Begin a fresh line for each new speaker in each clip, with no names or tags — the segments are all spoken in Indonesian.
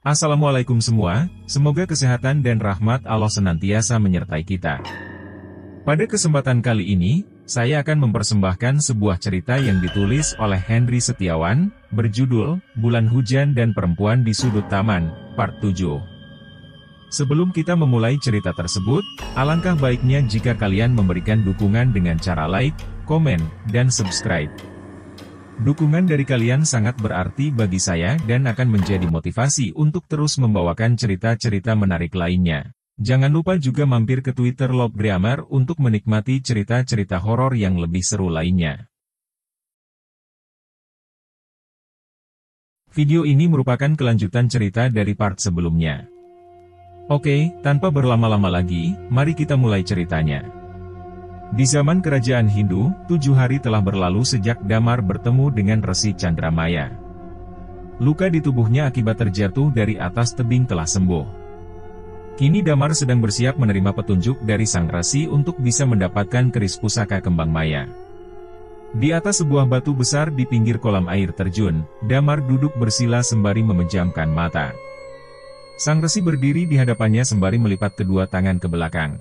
Assalamualaikum semua, semoga kesehatan dan rahmat Allah senantiasa menyertai kita. Pada kesempatan kali ini, saya akan mempersembahkan sebuah cerita yang ditulis oleh Henry Setiawan, berjudul, Bulan Hujan dan Perempuan di Sudut Taman, Part 7. Sebelum kita memulai cerita tersebut, alangkah baiknya jika kalian memberikan dukungan dengan cara like, komen, dan subscribe. Dukungan dari kalian sangat berarti bagi saya dan akan menjadi motivasi untuk terus membawakan cerita-cerita menarik lainnya. Jangan lupa juga mampir ke Twitter Lovegrammar untuk menikmati cerita-cerita horor yang lebih seru lainnya. Video ini merupakan kelanjutan cerita dari part sebelumnya. Oke, tanpa berlama-lama lagi, mari kita mulai ceritanya. Di zaman kerajaan Hindu, 7 hari telah berlalu sejak Damar bertemu dengan Resi Chandramaya. Luka di tubuhnya akibat terjatuh dari atas tebing telah sembuh. Kini Damar sedang bersiap menerima petunjuk dari sang resi untuk bisa mendapatkan keris pusaka kembang maya. Di atas sebuah batu besar di pinggir kolam air terjun, Damar duduk bersila sembari memejamkan mata. Sang resi berdiri di hadapannya sembari melipat kedua tangan ke belakang.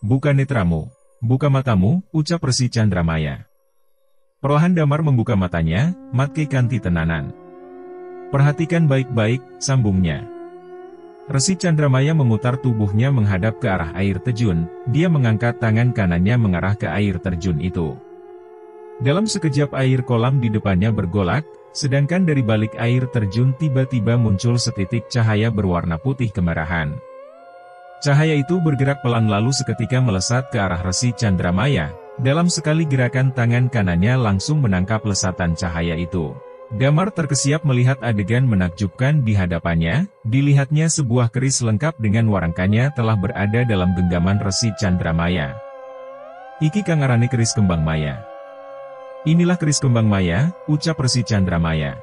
"Buka netramu. Buka matamu," ucap Resi Chandramaya. Perlahan Damar membuka matanya, "Matke kanti tenanan. Perhatikan baik-baik," sambungnya. Resi Chandramaya memutar tubuhnya menghadap ke arah air terjun, dia mengangkat tangan kanannya mengarah ke air terjun itu. Dalam sekejap air kolam di depannya bergolak, sedangkan dari balik air terjun tiba-tiba muncul setitik cahaya berwarna putih kemerahan. Cahaya itu bergerak pelan lalu seketika melesat ke arah Resi Chandramaya. Dalam sekali gerakan tangan kanannya langsung menangkap lesatan cahaya itu. Damar terkesiap melihat adegan menakjubkan di hadapannya, dilihatnya sebuah keris lengkap dengan warangkanya telah berada dalam genggaman Resi Chandramaya. "Iki kangarane keris kembang maya." "Inilah keris kembang maya," ucap Resi Chandramaya.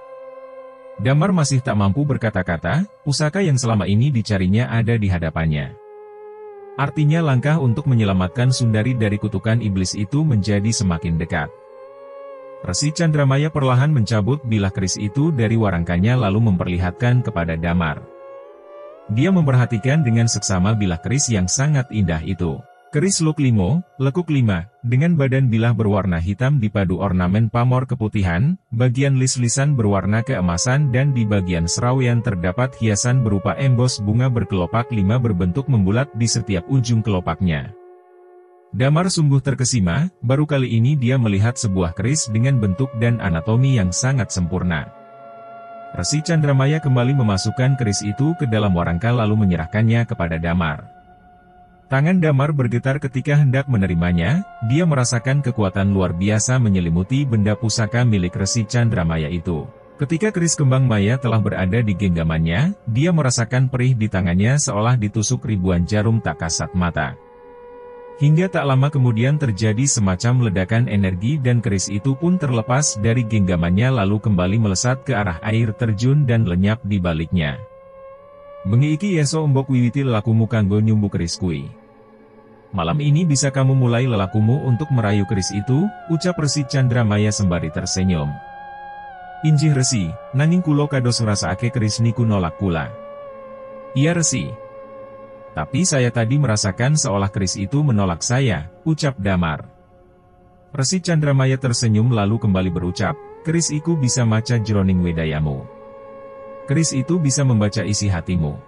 Damar masih tak mampu berkata-kata, pusaka yang selama ini dicarinya ada di hadapannya. Artinya langkah untuk menyelamatkan Sundari dari kutukan iblis itu menjadi semakin dekat. Resi Chandramaya perlahan mencabut bilah keris itu dari warangkanya lalu memperlihatkan kepada Damar. Dia memperhatikan dengan seksama bilah keris yang sangat indah itu. Keris lekuk 5, dengan badan bilah berwarna hitam dipadu ornamen pamor keputihan, bagian lis-lisan berwarna keemasan dan di bagian serawean terdapat hiasan berupa embos bunga berkelopak 5 berbentuk membulat di setiap ujung kelopaknya. Damar sungguh terkesima, baru kali ini dia melihat sebuah keris dengan bentuk dan anatomi yang sangat sempurna. Resi Chandramaya kembali memasukkan keris itu ke dalam warangka lalu menyerahkannya kepada Damar. Tangan Damar bergetar ketika hendak menerimanya, dia merasakan kekuatan luar biasa menyelimuti benda pusaka milik Resi Chandramaya itu. Ketika keris kembang maya telah berada di genggamannya, dia merasakan perih di tangannya seolah ditusuk ribuan jarum tak kasat mata. Hingga tak lama kemudian terjadi semacam ledakan energi dan keris itu pun terlepas dari genggamannya lalu kembali melesat ke arah air terjun dan lenyap di baliknya. "Bengi iki yeso mbok wiwiti lelakumu kanggo nyumbu keris kui. Malam ini bisa kamu mulai lelakumu untuk merayu keris itu," ucap Resi Chandramaya sembari tersenyum. "Injih Resi, nanging kulo kados ngrasakake keris niku nolak kula." "Iya Resi. Tapi saya tadi merasakan seolah keris itu menolak saya," ucap Damar. Resi Chandramaya tersenyum lalu kembali berucap, "Keris iku bisa maca jroning wedayamu. Keris itu bisa membaca isi hatimu."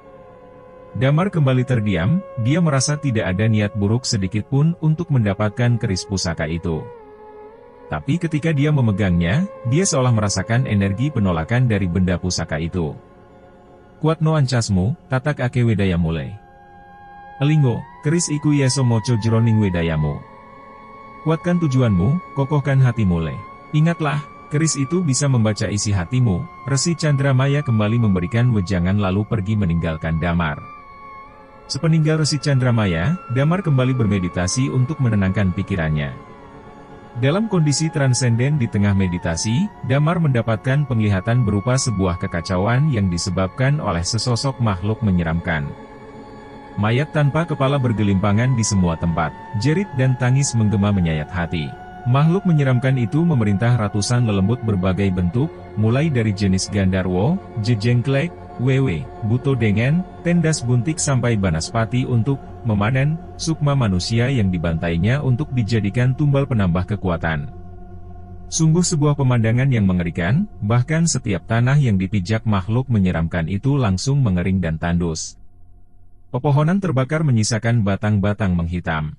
Damar kembali terdiam, dia merasa tidak ada niat buruk sedikitpun untuk mendapatkan keris pusaka itu. Tapi ketika dia memegangnya, dia seolah merasakan energi penolakan dari benda pusaka itu. "Kuat no ancasmu, tatak ake wedayamule. Elingo, keris iku yeso moco jroning wedayamu. Kuatkan tujuanmu, kokohkan hatimule. Ingatlah, keris itu bisa membaca isi hatimu." Resi Chandramaya kembali memberikan wejangan lalu pergi meninggalkan Damar. Sepeninggal Resi Chandramaya, Damar kembali bermeditasi untuk menenangkan pikirannya. Dalam kondisi transenden di tengah meditasi, Damar mendapatkan penglihatan berupa sebuah kekacauan yang disebabkan oleh sesosok makhluk menyeramkan. Mayat tanpa kepala bergelimpangan di semua tempat, jerit dan tangis menggema menyayat hati. Makhluk menyeramkan itu memerintah ratusan lelembut berbagai bentuk, mulai dari jenis Gandarwo, Jejengklek, Wewe, Buto Dengen, Tendas Buntik sampai Banaspati untuk memanen sukma manusia yang dibantainya untuk dijadikan tumbal penambah kekuatan. Sungguh sebuah pemandangan yang mengerikan, bahkan setiap tanah yang dipijak makhluk menyeramkan itu langsung mengering dan tandus. Pepohonan terbakar menyisakan batang-batang menghitam.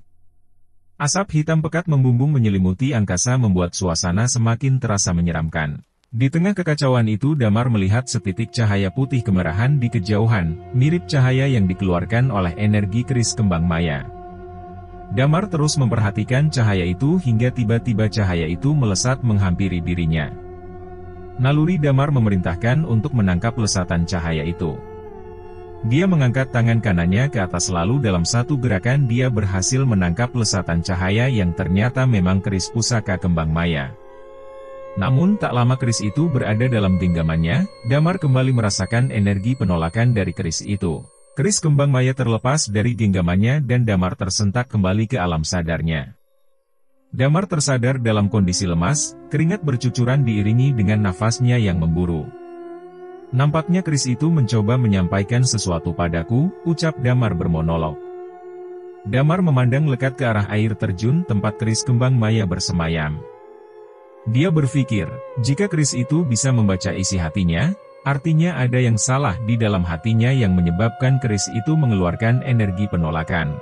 Asap hitam pekat membumbung menyelimuti angkasa membuat suasana semakin terasa menyeramkan. Di tengah kekacauan itu Damar melihat setitik cahaya putih kemerahan di kejauhan, mirip cahaya yang dikeluarkan oleh energi keris kembang maya. Damar terus memperhatikan cahaya itu hingga tiba-tiba cahaya itu melesat menghampiri dirinya. Naluri Damar memerintahkan untuk menangkap lesatan cahaya itu. Dia mengangkat tangan kanannya ke atas lalu dalam satu gerakan dia berhasil menangkap lesatan cahaya yang ternyata memang keris pusaka kembang maya. Namun tak lama keris itu berada dalam genggamannya, Damar kembali merasakan energi penolakan dari keris itu. Keris kembang maya terlepas dari genggamannya dan Damar tersentak kembali ke alam sadarnya. Damar tersadar dalam kondisi lemas, keringat bercucuran diiringi dengan nafasnya yang memburu. Nampaknya keris itu mencoba menyampaikan sesuatu padaku, ucap Damar bermonolog. Damar memandang lekat ke arah air terjun tempat keris kembang maya bersemayam. Dia berpikir, jika keris itu bisa membaca isi hatinya, artinya ada yang salah di dalam hatinya yang menyebabkan keris itu mengeluarkan energi penolakan.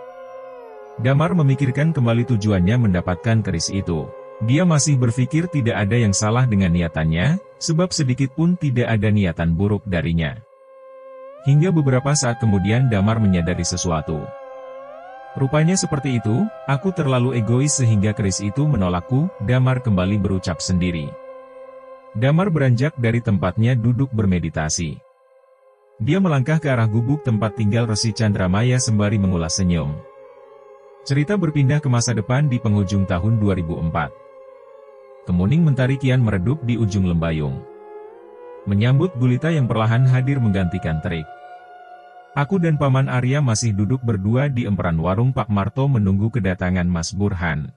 Damar memikirkan kembali tujuannya mendapatkan keris itu. Dia masih berpikir tidak ada yang salah dengan niatannya, sebab sedikit pun tidak ada niatan buruk darinya. Hingga beberapa saat kemudian Damar menyadari sesuatu. Rupanya seperti itu, aku terlalu egois sehingga keris itu menolakku, Damar kembali berucap sendiri. Damar beranjak dari tempatnya duduk bermeditasi. Dia melangkah ke arah gubuk tempat tinggal Resi Chandramaya sembari mengulas senyum. Cerita berpindah ke masa depan di penghujung tahun 2004. Kemuning mentari kian meredup di ujung lembayung. Menyambut gulita yang perlahan hadir menggantikan terik. Aku dan Paman Arya masih duduk berdua di emperan warung Pak Marto menunggu kedatangan Mas Burhan.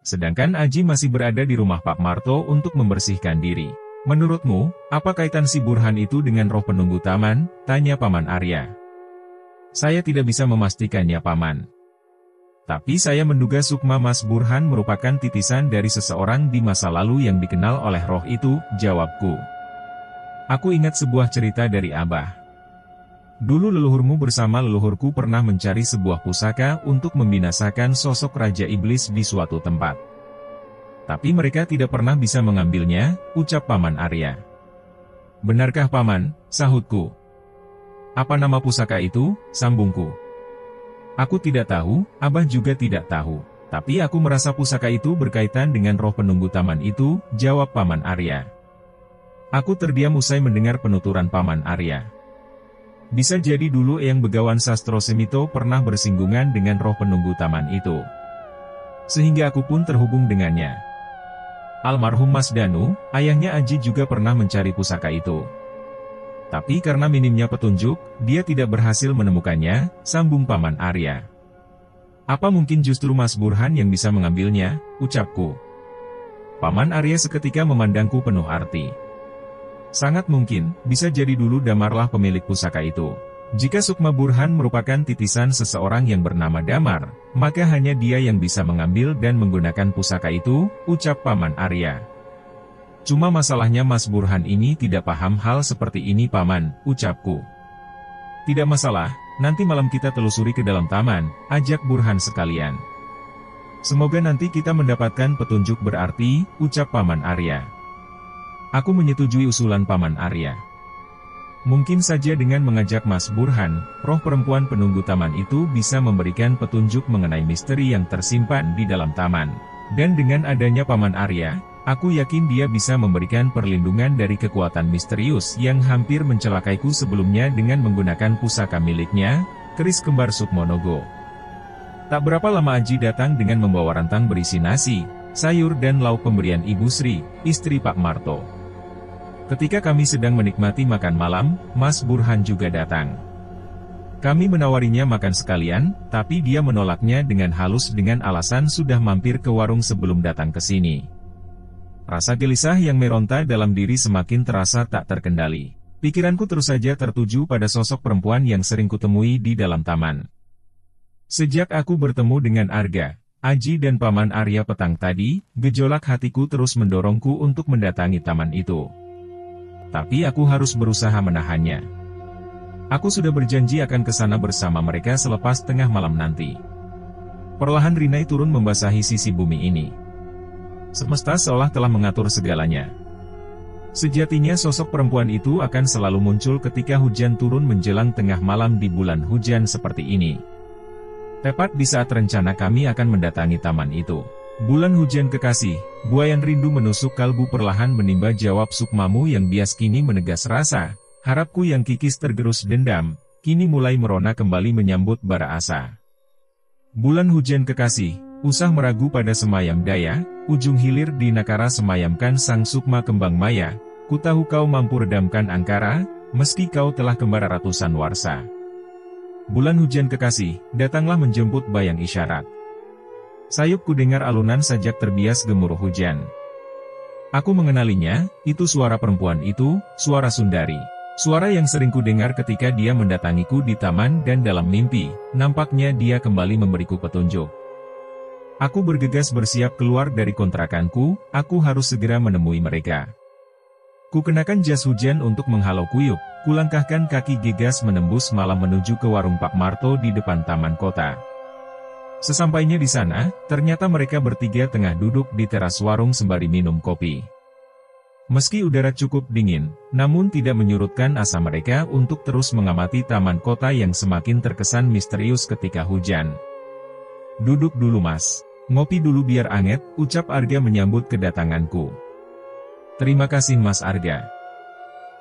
Sedangkan Aji masih berada di rumah Pak Marto untuk membersihkan diri. Menurutmu, apa kaitan si Burhan itu dengan roh penunggu taman? Tanya Paman Arya. Saya tidak bisa memastikannya Paman. Tapi saya menduga sukma Mas Burhan merupakan titisan dari seseorang di masa lalu yang dikenal oleh roh itu, jawabku. Aku ingat sebuah cerita dari Abah. Dulu leluhurmu bersama leluhurku pernah mencari sebuah pusaka untuk membinasakan sosok Raja Iblis di suatu tempat. Tapi mereka tidak pernah bisa mengambilnya, ucap Paman Arya. Benarkah Paman? Sahutku. Apa nama pusaka itu? Sambungku. Aku tidak tahu, Abah juga tidak tahu. Tapi aku merasa pusaka itu berkaitan dengan roh penunggu taman itu, jawab Paman Arya. Aku terdiam usai mendengar penuturan Paman Arya. Bisa jadi dulu Eyang Begawan Sastro Semito pernah bersinggungan dengan roh penunggu taman itu. Sehingga aku pun terhubung dengannya. Almarhum Mas Danu, ayahnya Aji juga pernah mencari pusaka itu. Tapi karena minimnya petunjuk, dia tidak berhasil menemukannya, sambung Paman Arya. Apa mungkin justru Mas Burhan yang bisa mengambilnya, ucapku. Paman Arya seketika memandangku penuh arti. Sangat mungkin, bisa jadi dulu Damarlah pemilik pusaka itu. Jika sukma Burhan merupakan titisan seseorang yang bernama Damar, maka hanya dia yang bisa mengambil dan menggunakan pusaka itu, ucap Paman Arya. Cuma masalahnya Mas Burhan ini tidak paham hal seperti ini Paman, ucapku. Tidak masalah, nanti malam kita telusuri ke dalam taman, ajak Burhan sekalian. Semoga nanti kita mendapatkan petunjuk berarti, ucap Paman Arya. Aku menyetujui usulan Paman Arya. Mungkin saja dengan mengajak Mas Burhan, roh perempuan penunggu taman itu bisa memberikan petunjuk mengenai misteri yang tersimpan di dalam taman. Dan dengan adanya Paman Arya, aku yakin dia bisa memberikan perlindungan dari kekuatan misterius yang hampir mencelakaiku sebelumnya dengan menggunakan pusaka miliknya, keris kembar Sukmonogo. Tak berapa lama Aji datang dengan membawa rantang berisi nasi, sayur dan lauk pemberian Ibu Sri, istri Pak Marto. Ketika kami sedang menikmati makan malam, Mas Burhan juga datang. Kami menawarinya makan sekalian, tapi dia menolaknya dengan halus dengan alasan sudah mampir ke warung sebelum datang ke sini. Rasa gelisah yang meronta dalam diri semakin terasa tak terkendali. Pikiranku terus saja tertuju pada sosok perempuan yang sering kutemui di dalam taman. Sejak aku bertemu dengan Arga, Aji dan Paman Arya petang tadi, gejolak hatiku terus mendorongku untuk mendatangi taman itu. Tapi aku harus berusaha menahannya. Aku sudah berjanji akan ke sana bersama mereka selepas tengah malam nanti. Perlahan Rinai turun membasahi sisi bumi ini. Semesta seolah telah mengatur segalanya. Sejatinya sosok perempuan itu akan selalu muncul ketika hujan turun menjelang tengah malam di bulan hujan seperti ini. Tepat di saat rencana kami akan mendatangi taman itu. Bulan hujan kekasih, buayan rindu menusuk kalbu perlahan menimba jawab sukmamu yang bias kini menegas rasa. Harapku yang kikis tergerus dendam, kini mulai merona kembali menyambut bara asa. Bulan hujan kekasih, usah meragu pada semayam daya, ujung hilir di nakara semayamkan sang sukma kembang maya, ku tahu kau mampu redamkan angkara, meski kau telah kembar ratusan warsa. Bulan hujan kekasih, datanglah menjemput bayang isyarat. Sayupku dengar alunan sajak terbias gemuruh hujan. Aku mengenalinya, itu suara perempuan itu, suara Sundari. Suara yang sering ku dengar ketika dia mendatangiku di taman dan dalam mimpi, nampaknya dia kembali memberiku petunjuk. Aku bergegas bersiap keluar dari kontrakanku, aku harus segera menemui mereka. Ku kenakan jas hujan untuk menghalau kuyup, kulangkahkan kaki gegas menembus malam menuju ke warung Pak Marto di depan taman kota. Sesampainya di sana, ternyata mereka bertiga tengah duduk di teras warung sembari minum kopi. Meski udara cukup dingin, namun tidak menyurutkan asa mereka untuk terus mengamati taman kota yang semakin terkesan misterius ketika hujan. Duduk dulu mas, ngopi dulu biar anget, ucap Arga menyambut kedatanganku. Terima kasih mas Arga.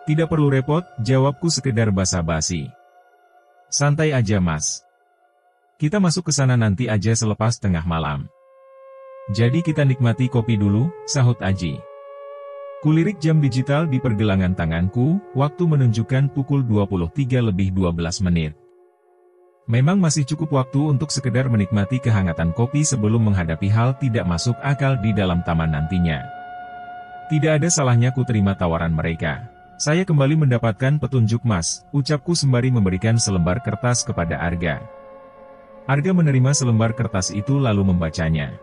Tidak perlu repot, jawabku sekedar basa-basi. Santai aja mas. Kita masuk ke sana nanti aja selepas tengah malam. Jadi kita nikmati kopi dulu, sahut Aji. Kulirik jam digital di pergelangan tanganku, waktu menunjukkan pukul 23:12. Memang masih cukup waktu untuk sekedar menikmati kehangatan kopi sebelum menghadapi hal tidak masuk akal di dalam taman nantinya. Tidak ada salahnya ku terima tawaran mereka. Saya kembali mendapatkan petunjuk mas, ucapku sembari memberikan selembar kertas kepada Arga. Arga menerima selembar kertas itu lalu membacanya.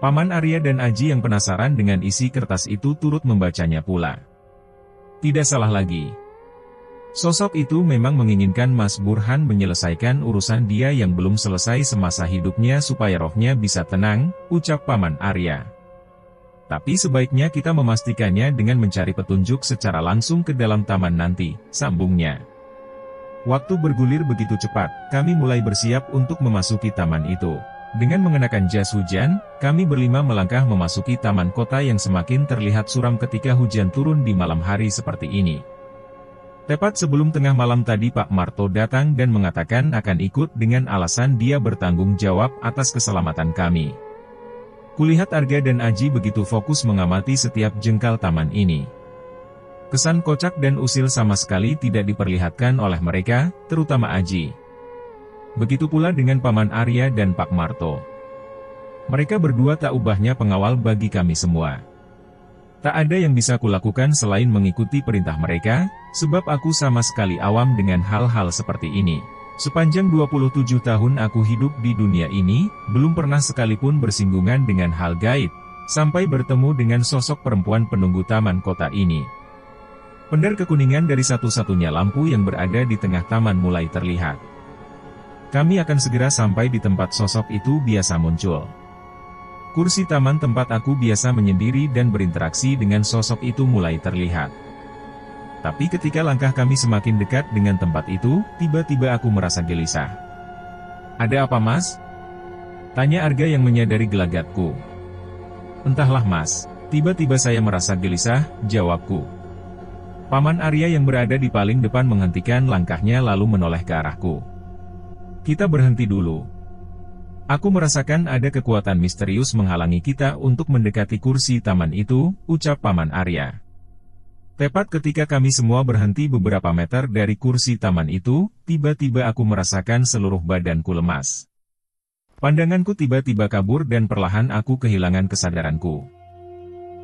Paman Arya dan Aji yang penasaran dengan isi kertas itu turut membacanya pula. Tidak salah lagi. Sosok itu memang menginginkan Mas Burhan menyelesaikan urusan dia yang belum selesai semasa hidupnya supaya rohnya bisa tenang, ucap Paman Arya. Tapi sebaiknya kita memastikannya dengan mencari petunjuk secara langsung ke dalam taman nanti, sambungnya. Waktu bergulir begitu cepat, kami mulai bersiap untuk memasuki taman itu. Dengan mengenakan jas hujan, kami berlima melangkah memasuki taman kota yang semakin terlihat suram ketika hujan turun di malam hari seperti ini. Tepat sebelum tengah malam tadi Pak Marto datang dan mengatakan akan ikut dengan alasan dia bertanggung jawab atas keselamatan kami. Kulihat Arga dan Aji begitu fokus mengamati setiap jengkal taman ini. Kesan kocak dan usil sama sekali tidak diperlihatkan oleh mereka, terutama Aji. Begitu pula dengan Paman Arya dan Pak Marto. Mereka berdua tak ubahnya pengawal bagi kami semua. Tak ada yang bisa kulakukan selain mengikuti perintah mereka, sebab aku sama sekali awam dengan hal-hal seperti ini. Sepanjang 27 tahun aku hidup di dunia ini, belum pernah sekalipun bersinggungan dengan hal gaib, sampai bertemu dengan sosok perempuan penunggu taman kota ini. Pendar kekuningan dari satu-satunya lampu yang berada di tengah taman mulai terlihat. Kami akan segera sampai di tempat sosok itu biasa muncul. Kursi taman tempat aku biasa menyendiri dan berinteraksi dengan sosok itu mulai terlihat. Tapi ketika langkah kami semakin dekat dengan tempat itu, tiba-tiba aku merasa gelisah. Ada apa mas? Tanya Arga yang menyadari gelagatku. Entahlah mas, tiba-tiba saya merasa gelisah, jawabku. Paman Arya yang berada di paling depan menghentikan langkahnya lalu menoleh ke arahku. Kita berhenti dulu. Aku merasakan ada kekuatan misterius menghalangi kita untuk mendekati kursi taman itu, ucap Paman Arya. Tepat ketika kami semua berhenti beberapa meter dari kursi taman itu, tiba-tiba aku merasakan seluruh badanku lemas. Pandanganku tiba-tiba kabur dan perlahan aku kehilangan kesadaranku.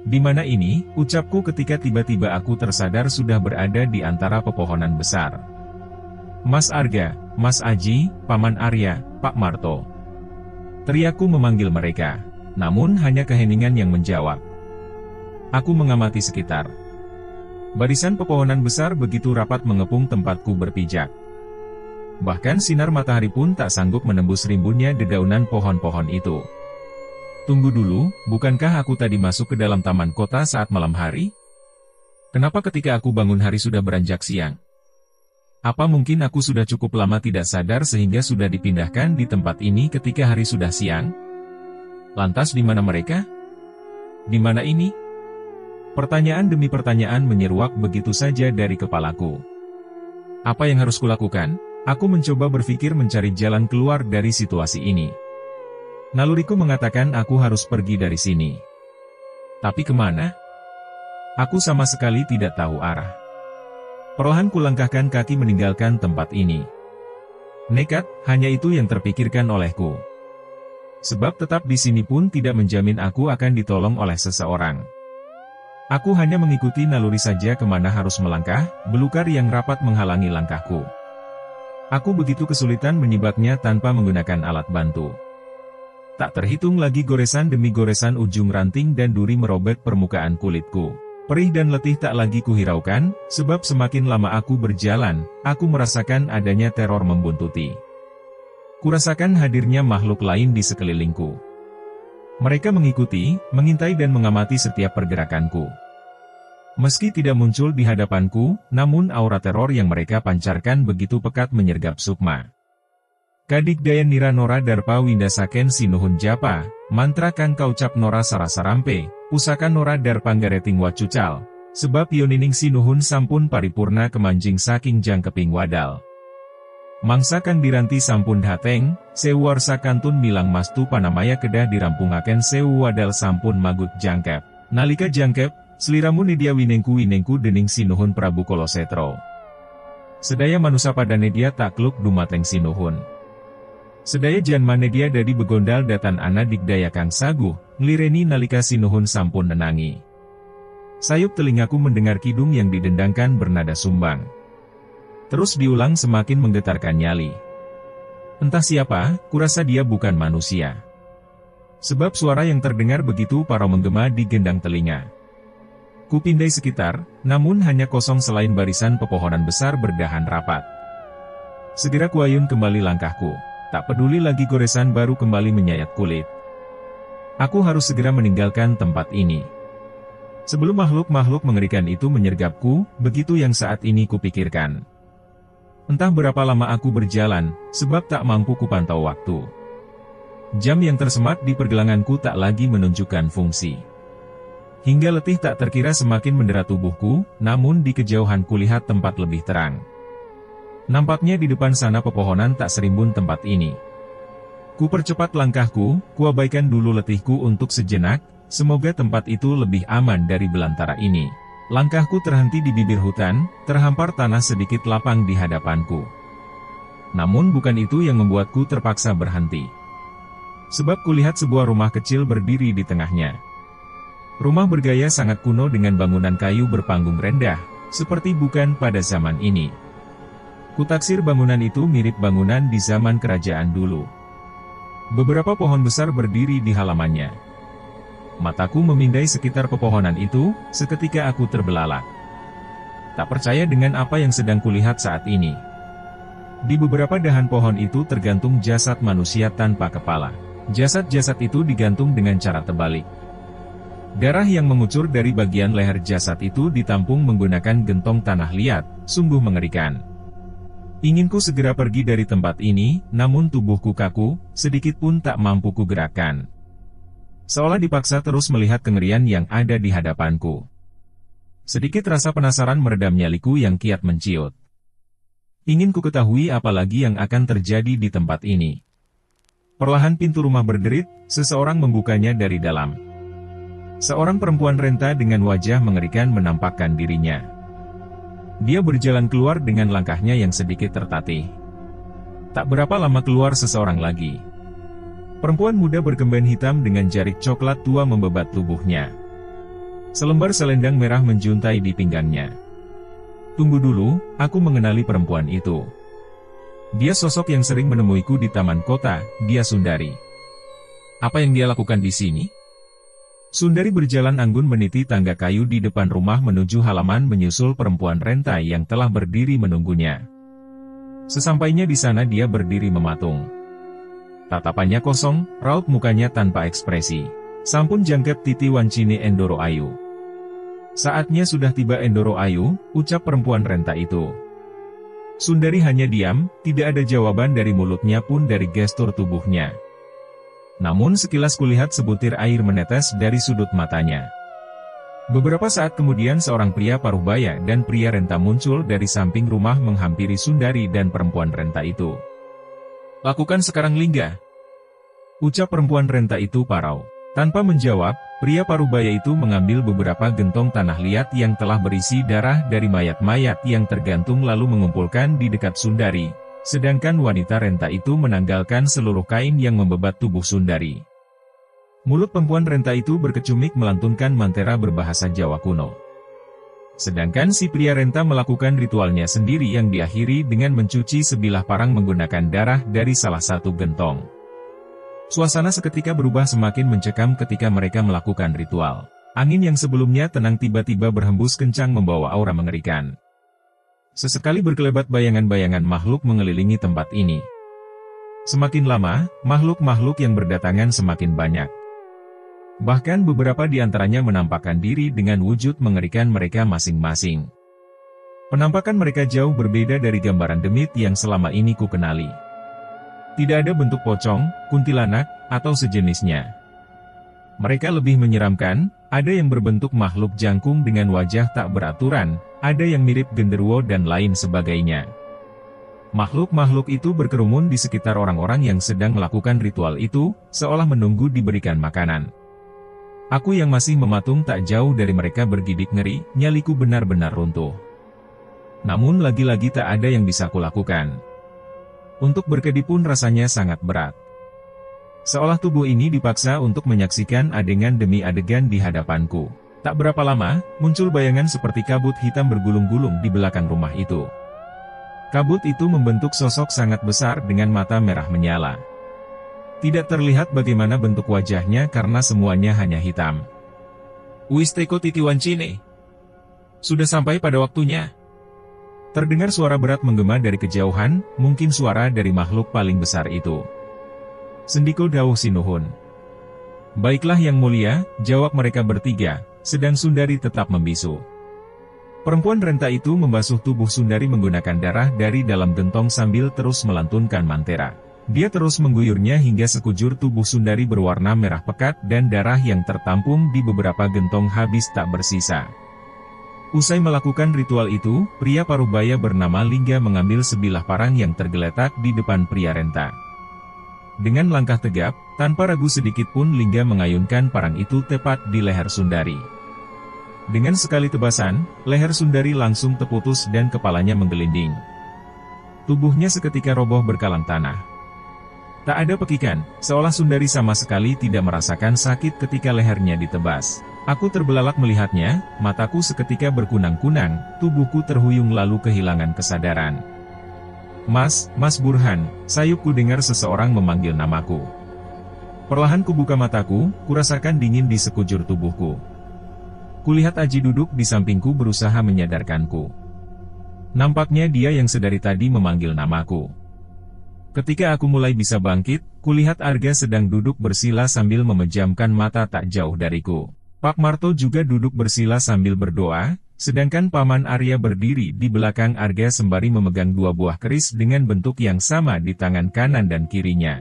Di mana ini, ucapku ketika tiba-tiba aku tersadar sudah berada di antara pepohonan besar. Mas Arga, Mas Aji, Paman Arya, Pak Marto. Teriakku memanggil mereka, namun hanya keheningan yang menjawab. Aku mengamati sekitar. Barisan pepohonan besar begitu rapat mengepung tempatku berpijak. Bahkan sinar matahari pun tak sanggup menembus rimbunnya dedaunan pohon-pohon itu. Tunggu dulu, bukankah aku tadi masuk ke dalam taman kota saat malam hari? Kenapa ketika aku bangun hari sudah beranjak siang? Apa mungkin aku sudah cukup lama tidak sadar sehingga sudah dipindahkan di tempat ini ketika hari sudah siang? Lantas di mana mereka? Di mana ini? Pertanyaan demi pertanyaan menyeruak begitu saja dari kepalaku. Apa yang harus kulakukan? Aku mencoba berpikir mencari jalan keluar dari situasi ini. Naluriku mengatakan aku harus pergi dari sini. Tapi kemana? Aku sama sekali tidak tahu arah. Perlahan kulangkahkan kaki meninggalkan tempat ini. Nekat, hanya itu yang terpikirkan olehku. Sebab tetap di sini pun tidak menjamin aku akan ditolong oleh seseorang. Aku hanya mengikuti naluri saja kemana harus melangkah, belukar yang rapat menghalangi langkahku. Aku begitu kesulitan menyibaknya tanpa menggunakan alat bantu. Tak terhitung lagi goresan demi goresan ujung ranting dan duri merobek permukaan kulitku. Perih dan letih tak lagi kuhiraukan, sebab semakin lama aku berjalan, aku merasakan adanya teror membuntuti. Kurasakan hadirnya makhluk lain di sekelilingku. Mereka mengikuti, mengintai dan mengamati setiap pergerakanku. Meski tidak muncul di hadapanku, namun aura teror yang mereka pancarkan begitu pekat menyergap sukma. Kadigdaya nira nora darpa windasaken sinuhun japa, mantra kang kaucap nora sarasarampe, pusaka nora darpanggareting wacucal, sebab yonining sinuhun sampun paripurna kemanjing saking jangkeping wadal. Mangsa kang diranti sampun hateng, sewu warsa kantun milang mastu panamaya kedah dirampungaken sewu wadal sampun magut jangkep. Nalika jangkep, seliramu nidia winengku dening sinuhun Prabu Kolosetro. Sedaya manusia pada nedia takluk dumateng sinuhun. Sedaya janma nedia dadi begondal datan ana digdaya kang saguh, nglireni nalika sinuhun sampun nenangi. Sayup telingaku mendengar kidung yang didendangkan bernada sumbang. Terus diulang semakin menggetarkan nyali. Entah siapa, kurasa dia bukan manusia. Sebab suara yang terdengar begitu parau menggema di gendang telinga. Kupindai sekitar, namun hanya kosong selain barisan pepohonan besar berdahan rapat. Segera kuayun kembali langkahku, tak peduli lagi goresan baru kembali menyayat kulit. Aku harus segera meninggalkan tempat ini. Sebelum makhluk-makhluk mengerikan itu menyergapku, begitu yang saat ini kupikirkan. Entah berapa lama aku berjalan, sebab tak mampu kupantau waktu. Jam yang tersemat di pergelanganku tak lagi menunjukkan fungsi. Hingga letih tak terkira semakin mendera tubuhku, namun di kejauhan kulihat tempat lebih terang. Nampaknya di depan sana pepohonan tak serimbun tempat ini. Ku percepat langkahku, kuabaikan dulu letihku untuk sejenak, semoga tempat itu lebih aman dari belantara ini. Langkahku terhenti di bibir hutan, terhampar tanah sedikit lapang di hadapanku. Namun bukan itu yang membuatku terpaksa berhenti. Sebab kulihat sebuah rumah kecil berdiri di tengahnya. Rumah bergaya sangat kuno dengan bangunan kayu berpanggung rendah, seperti bukan pada zaman ini. Kutaksir bangunan itu mirip bangunan di zaman kerajaan dulu. Beberapa pohon besar berdiri di halamannya. Mataku memindai sekitar pepohonan itu, seketika aku terbelalak. Tak percaya dengan apa yang sedang kulihat saat ini. Di beberapa dahan pohon itu tergantung jasad manusia tanpa kepala. Jasad-jasad itu digantung dengan cara terbalik. Darah yang mengucur dari bagian leher jasad itu ditampung menggunakan gentong tanah liat, sungguh mengerikan. Inginku segera pergi dari tempat ini, namun tubuhku kaku, sedikit pun tak mampu kugerakkan. Seolah dipaksa terus melihat kengerian yang ada di hadapanku. Sedikit rasa penasaran meredam nyaliku yang kiat menciut. Ingin ku ketahui apa lagi yang akan terjadi di tempat ini. Perlahan pintu rumah berderit, seseorang membukanya dari dalam. Seorang perempuan renta dengan wajah mengerikan menampakkan dirinya. Dia berjalan keluar dengan langkahnya yang sedikit tertatih. Tak berapa lama keluar seseorang lagi. Perempuan muda berkemben hitam dengan jarik coklat tua membebat tubuhnya. Selembar selendang merah menjuntai di pinggangnya. Tunggu dulu, aku mengenali perempuan itu. Dia sosok yang sering menemuiku di taman kota, dia Sundari. Apa yang dia lakukan di sini? Sundari berjalan anggun meniti tangga kayu di depan rumah menuju halaman menyusul perempuan rentai yang telah berdiri menunggunya. Sesampainya di sana dia berdiri mematung. Tatapannya kosong, raut mukanya tanpa ekspresi. Sampun jangkep titi wancine Endoro Ayu. Saatnya sudah tiba Endoro Ayu, ucap perempuan renta itu. Sundari hanya diam, tidak ada jawaban dari mulutnya pun dari gestur tubuhnya. Namun sekilas kulihat sebutir air menetes dari sudut matanya. Beberapa saat kemudian seorang pria paruh-baya dan pria renta muncul dari samping rumah menghampiri Sundari dan perempuan renta itu. Lakukan sekarang Lingga, ucap perempuan renta itu parau. Tanpa menjawab, pria paruh-baya itu mengambil beberapa gentong tanah liat yang telah berisi darah dari mayat-mayat yang tergantung lalu mengumpulkan di dekat Sundari. Sedangkan wanita renta itu menanggalkan seluruh kain yang membebat tubuh Sundari. Mulut perempuan renta itu berkecumik melantunkan mantera berbahasa Jawa kuno. Sedangkan si pria renta melakukan ritualnya sendiri yang diakhiri dengan mencuci sebilah parang menggunakan darah dari salah satu gentong. Suasana seketika berubah semakin mencekam ketika mereka melakukan ritual. Angin yang sebelumnya tenang tiba-tiba berhembus kencang membawa aura mengerikan. Sesekali berkelebat bayangan-bayangan makhluk mengelilingi tempat ini. Semakin lama, makhluk-makhluk yang berdatangan semakin banyak. Bahkan beberapa di antaranya menampakkan diri dengan wujud mengerikan mereka masing-masing. Penampakan mereka jauh berbeda dari gambaran demit yang selama ini ku kenali. Tidak ada bentuk pocong, kuntilanak, atau sejenisnya. Mereka lebih menyeramkan, ada yang berbentuk makhluk jangkung dengan wajah tak beraturan, ada yang mirip genderuwo dan lain sebagainya. Makhluk-makhluk itu berkerumun di sekitar orang-orang yang sedang melakukan ritual itu, seolah menunggu diberikan makanan. Aku yang masih mematung tak jauh dari mereka bergidik ngeri, nyaliku benar-benar runtuh. Namun lagi-lagi tak ada yang bisa kulakukan. Untuk berkedip pun rasanya sangat berat. Seolah tubuh ini dipaksa untuk menyaksikan adegan demi adegan di hadapanku. Tak berapa lama, muncul bayangan seperti kabut hitam bergulung-gulung di belakang rumah itu. Kabut itu membentuk sosok sangat besar dengan mata merah menyala. Tidak terlihat bagaimana bentuk wajahnya karena semuanya hanya hitam. Wis teko titi wancine. Sudah sampai pada waktunya. Terdengar suara berat menggema dari kejauhan, mungkin suara dari makhluk paling besar itu. Sendiko dawuh Sinuhun. Baiklah yang mulia, jawab mereka bertiga, sedang Sundari tetap membisu. Perempuan renta itu membasuh tubuh Sundari menggunakan darah dari dalam gentong sambil terus melantunkan mantera. Dia terus mengguyurnya hingga sekujur tubuh Sundari berwarna merah pekat dan darah yang tertampung di beberapa gentong habis tak bersisa. Usai melakukan ritual itu, pria paruh-baya bernama Lingga mengambil sebilah parang yang tergeletak di depan pria renta. Dengan langkah tegap, tanpa ragu sedikit pun Lingga mengayunkan parang itu tepat di leher Sundari. Dengan sekali tebasan, leher Sundari langsung terputus dan kepalanya menggelinding. Tubuhnya seketika roboh berkalang tanah. Tak ada pekikan, seolah Sundari sama sekali tidak merasakan sakit ketika lehernya ditebas. Aku terbelalak melihatnya, mataku seketika berkunang-kunang, tubuhku terhuyung lalu kehilangan kesadaran. Mas Burhan, sayupku dengar seseorang memanggil namaku. Perlahan kubuka mataku, kurasakan dingin di sekujur tubuhku. Kulihat Aji duduk di sampingku berusaha menyadarkanku. Nampaknya dia yang sedari tadi memanggil namaku. Ketika aku mulai bisa bangkit, kulihat Arga sedang duduk bersila sambil memejamkan mata tak jauh dariku. Pak Marto juga duduk bersila sambil berdoa, sedangkan Paman Arya berdiri di belakang Arga sembari memegang dua buah keris dengan bentuk yang sama di tangan kanan dan kirinya.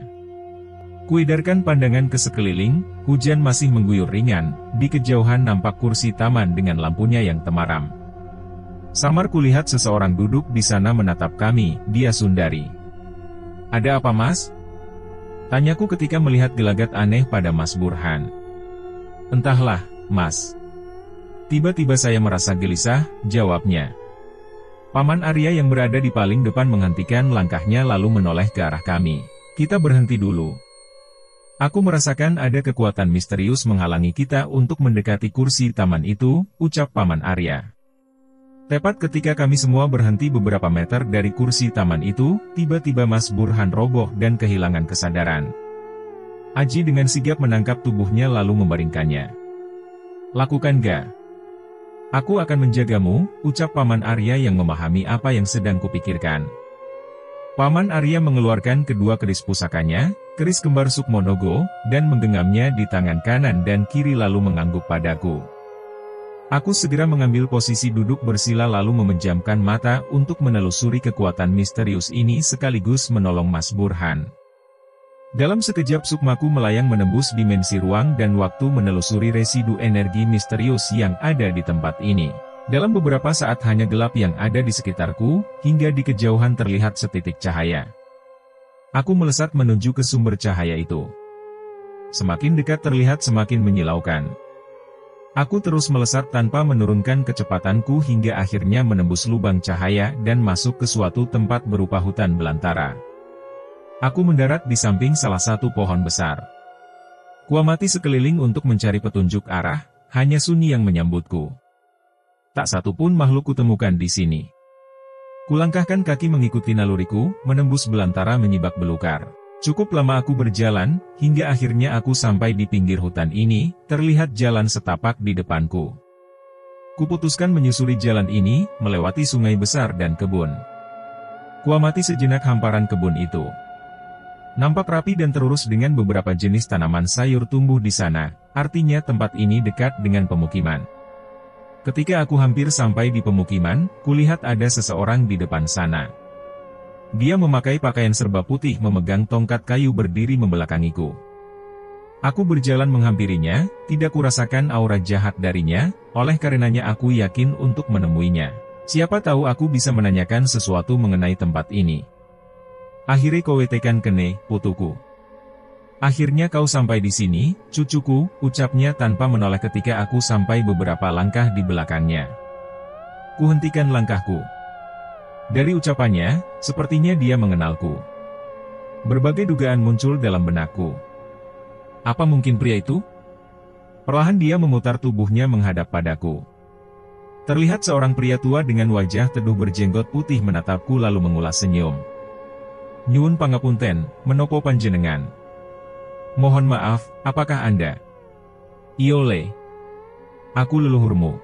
Kuedarkan pandangan ke sekeliling, hujan masih mengguyur ringan, di kejauhan nampak kursi taman dengan lampunya yang temaram. Samar kulihat seseorang duduk di sana menatap kami, dia Sundari. Ada apa Mas? Tanyaku ketika melihat gelagat aneh pada Mas Burhan. Entahlah, Mas. Tiba-tiba saya merasa gelisah, jawabnya. Paman Arya yang berada di paling depan menghentikan langkahnya lalu menoleh ke arah kami. Kita berhenti dulu. Aku merasakan ada kekuatan misterius menghalangi kita untuk mendekati kursi taman itu, ucap Paman Arya. Tepat ketika kami semua berhenti beberapa meter dari kursi taman itu, tiba-tiba Mas Burhan roboh dan kehilangan kesadaran. Aji dengan sigap menangkap tubuhnya lalu membaringkannya. Lakukan gak? Aku akan menjagamu, ucap Paman Arya yang memahami apa yang sedang kupikirkan. Paman Arya mengeluarkan kedua keris pusakanya, keris kembar Sukmonogo, dan menggenggamnya di tangan kanan dan kiri lalu mengangguk padaku. Aku segera mengambil posisi duduk bersila lalu memejamkan mata untuk menelusuri kekuatan misterius ini sekaligus menolong Mas Burhan. Dalam sekejap sukmaku melayang menembus dimensi ruang dan waktu menelusuri residu energi misterius yang ada di tempat ini. Dalam beberapa saat hanya gelap yang ada di sekitarku, hingga di kejauhan terlihat setitik cahaya. Aku melesat menuju ke sumber cahaya itu. Semakin dekat terlihat semakin menyilaukan. Aku terus melesat tanpa menurunkan kecepatanku hingga akhirnya menembus lubang cahaya dan masuk ke suatu tempat berupa hutan belantara. Aku mendarat di samping salah satu pohon besar. Kuamati sekeliling untuk mencari petunjuk arah, hanya Sunyi yang menyambutku. Tak satu pun makhluk kutemukan di sini. Kulangkahkan kaki mengikuti naluriku, menembus belantara menyibak belukar. Cukup lama aku berjalan, hingga akhirnya aku sampai di pinggir hutan ini, terlihat jalan setapak di depanku. Kuputuskan menyusuri jalan ini, melewati sungai besar dan kebun. Kuamati sejenak hamparan kebun itu. Nampak rapi dan terurus dengan beberapa jenis tanaman sayur tumbuh di sana, artinya tempat ini dekat dengan pemukiman. Ketika aku hampir sampai di pemukiman, kulihat ada seseorang di depan sana. Dia memakai pakaian serba putih memegang tongkat kayu berdiri membelakangiku. Aku berjalan menghampirinya, tidak kurasakan aura jahat darinya, oleh karenanya aku yakin untuk menemuinya. Siapa tahu aku bisa menanyakan sesuatu mengenai tempat ini. Akhirnya kowe tekan kene, putuku. Akhirnya kau sampai di sini, cucuku, ucapnya tanpa menoleh ketika aku sampai beberapa langkah di belakangnya. Kuhentikan langkahku. Dari ucapannya, sepertinya dia mengenalku. Berbagai dugaan muncul dalam benakku. Apa mungkin pria itu? Perlahan dia memutar tubuhnya menghadap padaku. Terlihat seorang pria tua dengan wajah teduh berjenggot putih menatapku lalu mengulas senyum. Nyuwun pangapunten, menopo panjenengan? Mohon maaf, apakah Anda? Iyo le. Aku leluhurmu.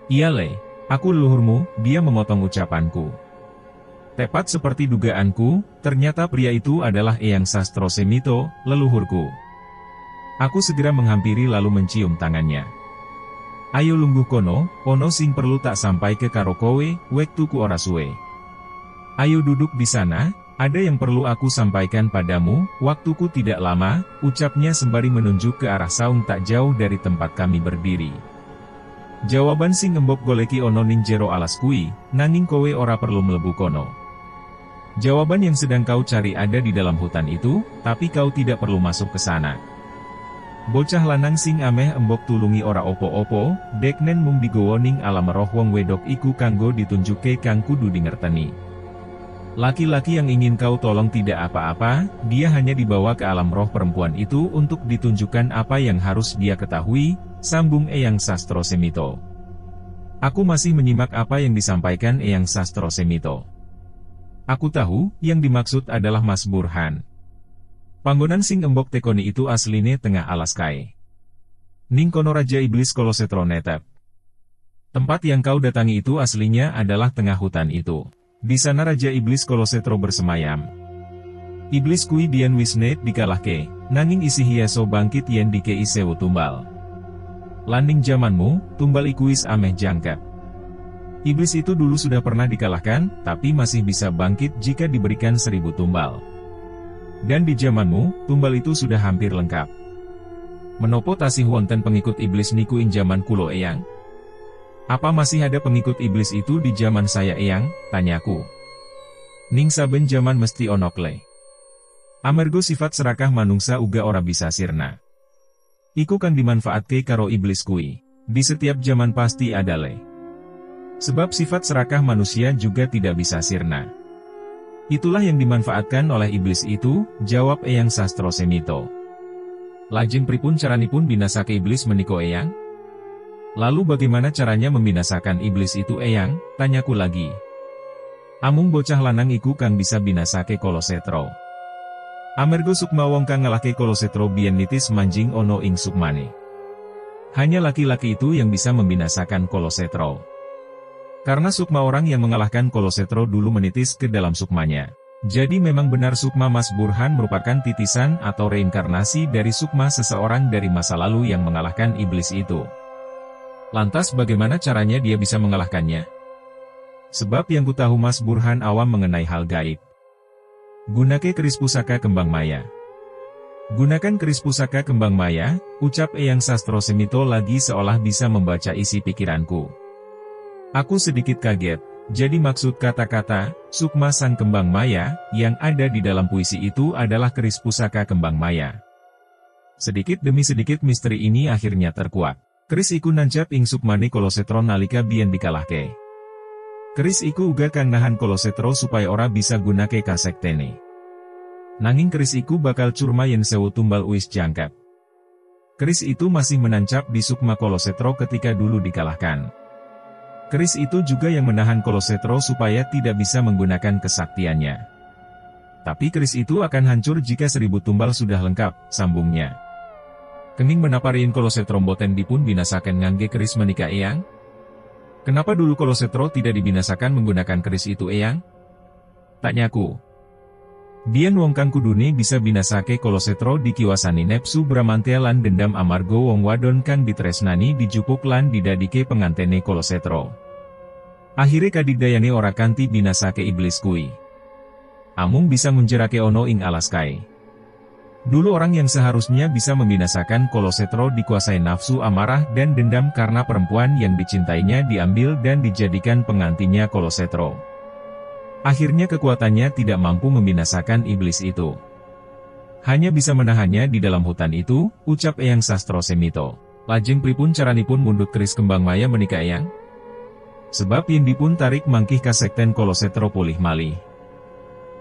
Iya le, aku leluhurmu, dia memotong ucapanku. Tepat seperti dugaanku, ternyata pria itu adalah Eyang Sastro Semito, leluhurku. Aku segera menghampiri lalu mencium tangannya. Ayo lungguh kono, ono sing perlu tak sampai ke karo kowe, wektuku ora suwe. Ayo duduk di sana. Ada yang perlu aku sampaikan padamu, waktuku tidak lama, ucapnya sembari menunjuk ke arah saung tak jauh dari tempat kami berdiri. Jawaban sing ngembok goleki ono ning jero alas kui, nanging kowe ora perlu mlebu kono. Jawaban yang sedang kau cari ada di dalam hutan itu, tapi kau tidak perlu masuk ke sana. Bocah lanang sing ameh embok tulungi ora opo-opo, deknen mung digowo ning alam roh wong wedok iku kanggo ditunjuke kang kudu dingerteni. Laki-laki yang ingin kau tolong tidak apa-apa, dia hanya dibawa ke alam roh perempuan itu untuk ditunjukkan apa yang harus dia ketahui, sambung Eyang Sastro Semito. Aku masih menyimak apa yang disampaikan Eyang Sastro Semito. Aku tahu, yang dimaksud adalah Mas Burhan. Panggonan sing embok tekoni itu asline tengah alas kae. Ning kono Raja Iblis Kolosetro netep. Tempat yang kau datangi itu aslinya adalah tengah hutan itu. Di sana Raja Iblis Kolosetro bersemayam. Iblis kui biyen wisnet dikalahke, nanging isi hiaso bangkit yen dikei sewu tumbal. Landing zamanmu, tumbal ikuis ameh jangkep. Iblis itu dulu sudah pernah dikalahkan, tapi masih bisa bangkit jika diberikan 1000 tumbal. Dan di zamanmu, tumbal itu sudah hampir lengkap. Menopo tasih wonten pengikut iblis niku ing zaman kulo Eyang? Apa masih ada pengikut iblis itu di zaman saya Eyang? Tanyaku. Ning saben zaman mesti onok le. Amargo sifat serakah manungsa uga ora bisa sirna. Iku kan dimanfaatke karo iblis kui. Di setiap zaman pasti ada le. Sebab sifat serakah manusia juga tidak bisa sirna. Itulah yang dimanfaatkan oleh iblis itu, jawab Eyang Sastro Semito. Lajeng pripun caranipun binasake iblis meniko eyang? Lalu bagaimana caranya membinasakan iblis itu eyang? Tanyaku lagi. Amung bocah lanang iku kang bisa binasake Kolosetro. Amergo sukma wong kang ngalahke Kolosetro biyen nitis manjing ono ing sukmane. Hanya laki-laki itu yang bisa membinasakan Kolosetro. Karena sukma orang yang mengalahkan Kolosetro dulu menitis ke dalam sukmanya. Jadi memang benar sukma Mas Burhan merupakan titisan atau reinkarnasi dari sukma seseorang dari masa lalu yang mengalahkan iblis itu. Lantas bagaimana caranya dia bisa mengalahkannya? Sebab yang ku tahu Mas Burhan awam mengenai hal gaib. Gunake keris pusaka kembang maya. Gunakan keris pusaka kembang maya, ucap Eyang Sastro Semito lagi seolah bisa membaca isi pikiranku. Aku sedikit kaget. Jadi maksud kata-kata, sukma sang kembang maya, yang ada di dalam puisi itu adalah keris pusaka kembang maya. Sedikit demi sedikit misteri ini akhirnya terkuak. Keris iku nancap ing sukmane Kolosetro nalika biyen dikalahke. Keris iku uga kang nahan Kolosetro supaya ora bisa gunake kasektene. Nanging keris iku bakal curma yen sewu tumbal uis jangkep. Keris itu masih menancap di sukma Kolosetro ketika dulu dikalahkan. Keris itu juga yang menahan Kolosetro supaya tidak bisa menggunakan kesaktiannya. Tapi keris itu akan hancur jika 1000 tumbal sudah lengkap, sambungnya. Kening menaparin Kolosetro mboten dipun binasakan ngangge keris menika eyang? Kenapa dulu Kolosetro tidak dibinasakan menggunakan keris itu eyang? Tanyaku. Biyen wong kang kudune bisa binasake Kolosetro dikiwasani nepsu Bramantya lan dendam amarga wong wadon kang ditresnani dijupuk lan didadike pengantene Kolosetro. Akhire kadigdayane ora kanthi binasake iblis kui. Amung bisa ngunjerake ono ing alas kae. Dulu orang yang seharusnya bisa membinasakan Kolosetro dikuasai nafsu amarah dan dendam karena perempuan yang dicintainya diambil dan dijadikan pengantinnya Kolosetro. Akhirnya kekuatannya tidak mampu membinasakan iblis itu. Hanya bisa menahannya di dalam hutan itu, ucap Eyang Sastro Semito. Lajeng pripun caranipun mundut keris kembang maya menika eyang? Sebab yen dipun tarik mangkih kasekten Kolosetro pulih malih.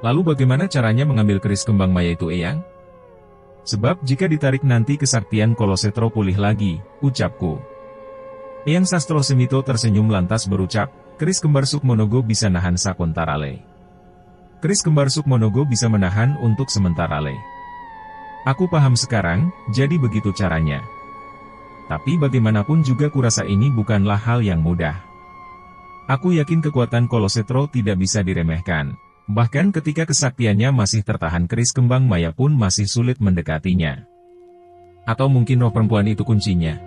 Lalu bagaimana caranya mengambil keris kembang maya itu eyang? Sebab jika ditarik nanti kesaktian Kolosetro pulih lagi, ucapku. Eyang Sastro Semito tersenyum lantas berucap, keris kembar Sukmonogo bisa nahan sakontarale. Keris kembar Sukmonogo bisa menahan untuk sementara le. Aku paham sekarang, jadi begitu caranya. Tapi bagaimanapun juga kurasa ini bukanlah hal yang mudah. Aku yakin kekuatan Kolosetro tidak bisa diremehkan. Bahkan ketika kesaktiannya masih tertahan keris kembang maya pun masih sulit mendekatinya. Atau mungkin roh perempuan itu kuncinya.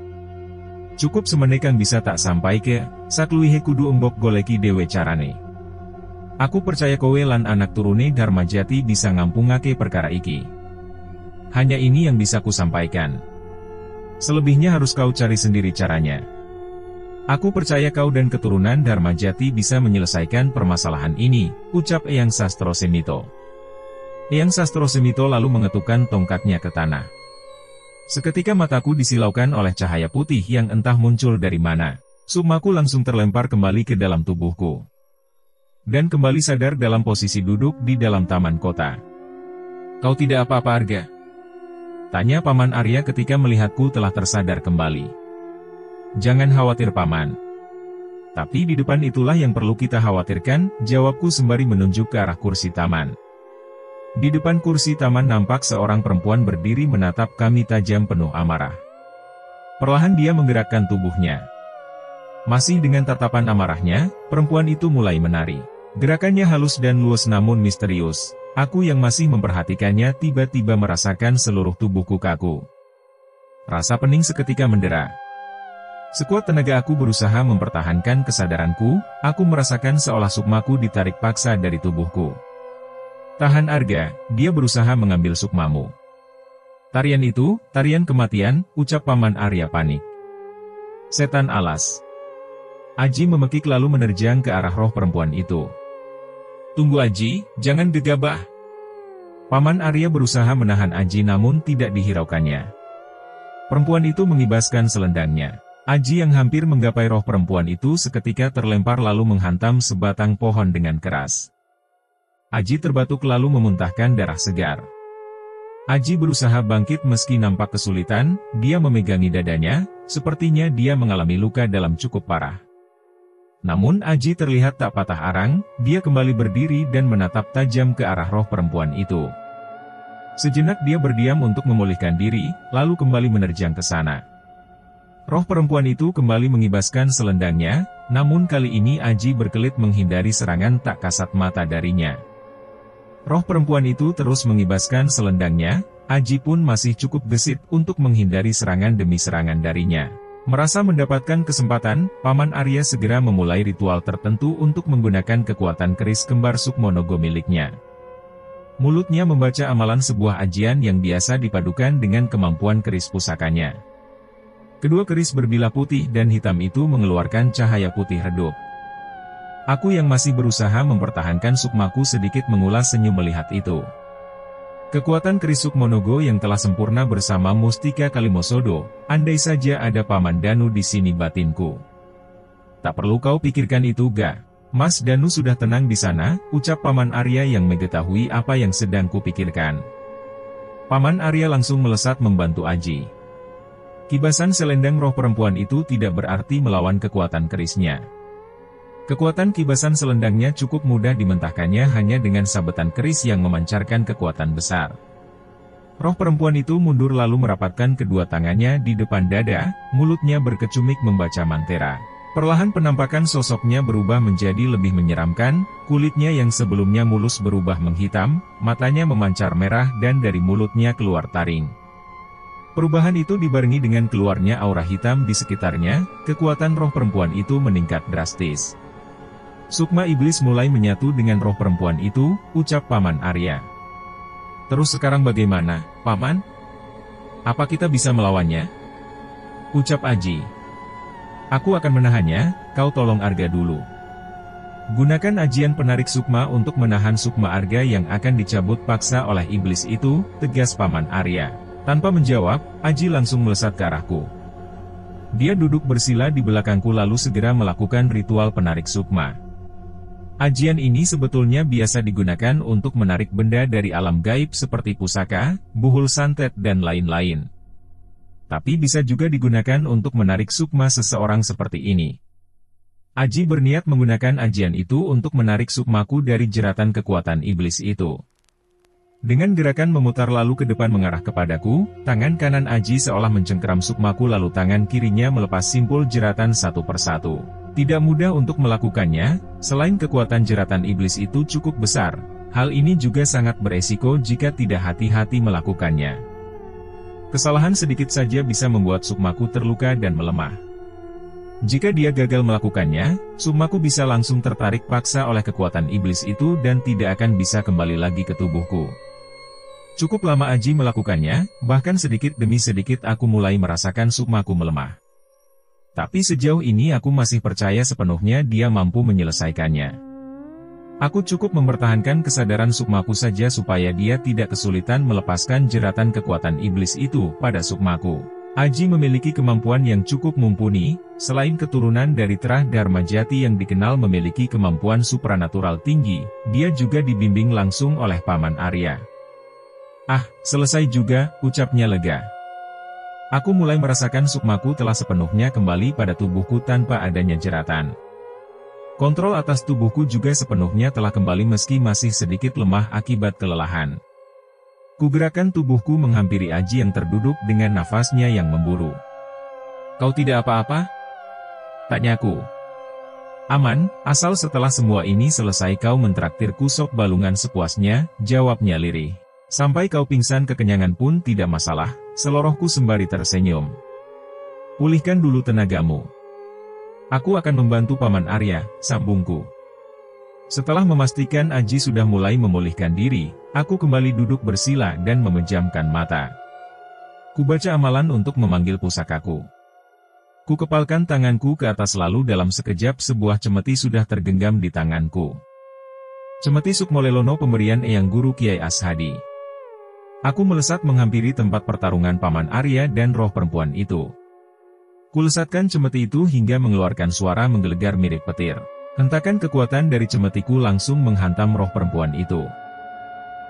Cukup semenekan bisa tak sampai ke, sakluwihe kudu embok goleki dewe carane. Aku percaya kowe lan anak turune Darmajati bisa ngampungake perkara iki. Hanya ini yang bisa ku sampaikan. Selebihnya harus kau cari sendiri caranya. Aku percaya kau dan keturunan Darmajati bisa menyelesaikan permasalahan ini, ucap Eyang Sastro Semito. Eyang Sastro Semito lalu mengetukkan tongkatnya ke tanah. Seketika mataku disilaukan oleh cahaya putih yang entah muncul dari mana. Sukmaku langsung terlempar kembali ke dalam tubuhku. Dan kembali sadar dalam posisi duduk di dalam taman kota. Kau tidak apa-apa Arga? Tanya Paman Arya ketika melihatku telah tersadar kembali. Jangan khawatir Paman. Tapi di depan itulah yang perlu kita khawatirkan, jawabku sembari menunjuk ke arah kursi taman. Di depan kursi taman nampak seorang perempuan berdiri menatap kami tajam penuh amarah. Perlahan dia menggerakkan tubuhnya. Masih dengan tatapan amarahnya, perempuan itu mulai menari. Gerakannya halus dan luas namun misterius. Aku yang masih memperhatikannya tiba-tiba merasakan seluruh tubuhku kaku. Rasa pening seketika mendera. Sekuat tenaga aku berusaha mempertahankan kesadaranku, aku merasakan seolah sukmaku ditarik paksa dari tubuhku. Tahan Arga, dia berusaha mengambil sukmamu. Tarian itu, tarian kematian, ucap Paman Arya panik. Setan alas. Aji memekik lalu menerjang ke arah roh perempuan itu. Tunggu Aji, jangan gegabah. Paman Arya berusaha menahan Aji namun tidak dihiraukannya. Perempuan itu mengibaskan selendangnya. Aji yang hampir menggapai roh perempuan itu seketika terlempar lalu menghantam sebatang pohon dengan keras. Aji terbatuk lalu memuntahkan darah segar. Aji berusaha bangkit meski nampak kesulitan, dia memegangi dadanya, sepertinya dia mengalami luka dalam cukup parah. Namun Aji terlihat tak patah arang, dia kembali berdiri dan menatap tajam ke arah roh perempuan itu. Sejenak dia berdiam untuk memulihkan diri, lalu kembali menerjang ke sana. Roh perempuan itu kembali mengibaskan selendangnya, namun kali ini Aji berkelit menghindari serangan tak kasat mata darinya. Roh perempuan itu terus mengibaskan selendangnya, Aji pun masih cukup gesit untuk menghindari serangan demi serangan darinya. Merasa mendapatkan kesempatan, Paman Arya segera memulai ritual tertentu untuk menggunakan kekuatan keris kembar Sukmonogo miliknya. Mulutnya membaca amalan sebuah ajian yang biasa dipadukan dengan kemampuan keris pusakanya. Kedua keris berbilah putih dan hitam itu mengeluarkan cahaya putih redup. Aku yang masih berusaha mempertahankan sukmaku sedikit mengulas senyum melihat itu. Kekuatan keris Sukmonogo yang telah sempurna bersama Mustika Kalimosodo, andai saja ada Paman Danu di sini batinku. Tak perlu kau pikirkan itu Ga. Mas Danu sudah tenang di sana, ucap Paman Arya yang mengetahui apa yang sedang kupikirkan. Paman Arya langsung melesat membantu Aji. Kibasan selendang roh perempuan itu tidak berarti melawan kekuatan kerisnya. Kekuatan kibasan selendangnya cukup mudah dimentahkannya hanya dengan sabetan keris yang memancarkan kekuatan besar. Roh perempuan itu mundur lalu merapatkan kedua tangannya di depan dada, mulutnya berkecumik membaca mantera. Perlahan penampakan sosoknya berubah menjadi lebih menyeramkan, kulitnya yang sebelumnya mulus berubah menghitam, matanya memancar merah dan dari mulutnya keluar taring. Perubahan itu dibarengi dengan keluarnya aura hitam di sekitarnya, kekuatan roh perempuan itu meningkat drastis. Sukma iblis mulai menyatu dengan roh perempuan itu, ucap Paman Arya. Terus sekarang bagaimana, Paman? Apa kita bisa melawannya? Ucap Aji. Aku akan menahannya, kau tolong Arga dulu. Gunakan ajian penarik Sukma untuk menahan Sukma Arga yang akan dicabut paksa oleh iblis itu, tegas Paman Arya. Tanpa menjawab, Aji langsung melesat ke arahku. Dia duduk bersila di belakangku lalu segera melakukan ritual penarik Sukma. Ajian ini sebetulnya biasa digunakan untuk menarik benda dari alam gaib seperti pusaka, buhul santet dan lain-lain. Tapi bisa juga digunakan untuk menarik sukma seseorang seperti ini. Aji berniat menggunakan ajian itu untuk menarik sukmaku dari jeratan kekuatan iblis itu. Dengan gerakan memutar lalu ke depan mengarah kepadaku, tangan kanan Aji seolah mencengkeram sukmaku lalu tangan kirinya melepas simpul jeratan satu persatu. Tidak mudah untuk melakukannya, selain kekuatan jeratan iblis itu cukup besar, hal ini juga sangat beresiko jika tidak hati-hati melakukannya. Kesalahan sedikit saja bisa membuat sukmaku terluka dan melemah. Jika dia gagal melakukannya, sukmaku bisa langsung tertarik paksa oleh kekuatan iblis itu dan tidak akan bisa kembali lagi ke tubuhku. Cukup lama Aji melakukannya, bahkan sedikit demi sedikit aku mulai merasakan sukmaku melemah. Tapi sejauh ini aku masih percaya sepenuhnya dia mampu menyelesaikannya. Aku cukup mempertahankan kesadaran sukmaku saja supaya dia tidak kesulitan melepaskan jeratan kekuatan iblis itu pada sukmaku. Aji memiliki kemampuan yang cukup mumpuni, selain keturunan dari Terah Dharma Jati yang dikenal memiliki kemampuan supranatural tinggi, dia juga dibimbing langsung oleh Paman Arya. Ah, selesai juga, ucapnya lega. Aku mulai merasakan sukmaku telah sepenuhnya kembali pada tubuhku tanpa adanya jeratan. Kontrol atas tubuhku juga sepenuhnya telah kembali meski masih sedikit lemah akibat kelelahan. Kugerakan tubuhku menghampiri Aji yang terduduk dengan nafasnya yang memburu. Kau tidak apa-apa? Tanyaku. Aman, asal setelah semua ini selesai kau mentraktirku sop balungan sepuasnya, jawabnya lirih. Sampai kau pingsan kekenyangan pun tidak masalah, selorohku sembari tersenyum. Pulihkan dulu tenagamu. Aku akan membantu Paman Arya, sambungku. Setelah memastikan Aji sudah mulai memulihkan diri, aku kembali duduk bersila dan memejamkan mata. Kubaca amalan untuk memanggil pusakaku. Kukepalkan tanganku ke atas lalu dalam sekejap sebuah cemeti sudah tergenggam di tanganku. Cemeti Sukmolelono pemberian Eyang Guru Kiai Ashadi. Aku melesat menghampiri tempat pertarungan Paman Arya dan roh perempuan itu. Kulesatkan cemeti itu hingga mengeluarkan suara menggelegar mirip petir. Hentakan kekuatan dari cemetiku langsung menghantam roh perempuan itu.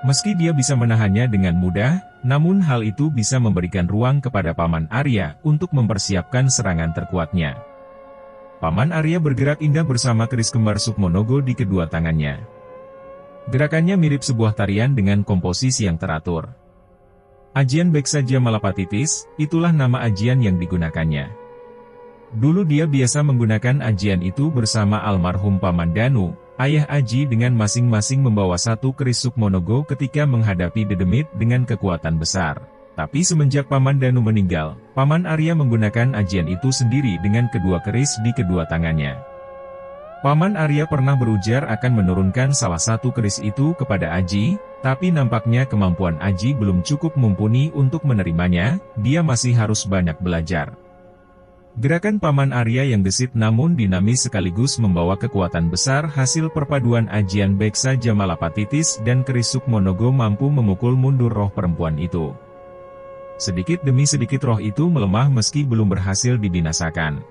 Meski dia bisa menahannya dengan mudah, namun hal itu bisa memberikan ruang kepada Paman Arya untuk mempersiapkan serangan terkuatnya. Paman Arya bergerak indah bersama keris kembar Sukmonogo di kedua tangannya. Gerakannya mirip sebuah tarian dengan komposisi yang teratur. Ajian Beksa Jamalapatitis, itulah nama ajian yang digunakannya. Dulu dia biasa menggunakan ajian itu bersama almarhum Paman Danu, ayah Aji, dengan masing-masing membawa satu keris Sukmonogo ketika menghadapi Dedemit dengan kekuatan besar. Tapi semenjak Paman Danu meninggal, Paman Arya menggunakan ajian itu sendiri dengan kedua keris di kedua tangannya. Paman Arya pernah berujar akan menurunkan salah satu keris itu kepada Aji, tapi nampaknya kemampuan Aji belum cukup mumpuni untuk menerimanya, dia masih harus banyak belajar. Gerakan Paman Arya yang gesit namun dinamis sekaligus membawa kekuatan besar hasil perpaduan ajian Beksa Jamalapatitis dan keris Sukmonogo mampu memukul mundur roh perempuan itu. Sedikit demi sedikit roh itu melemah meski belum berhasil dibinasakan.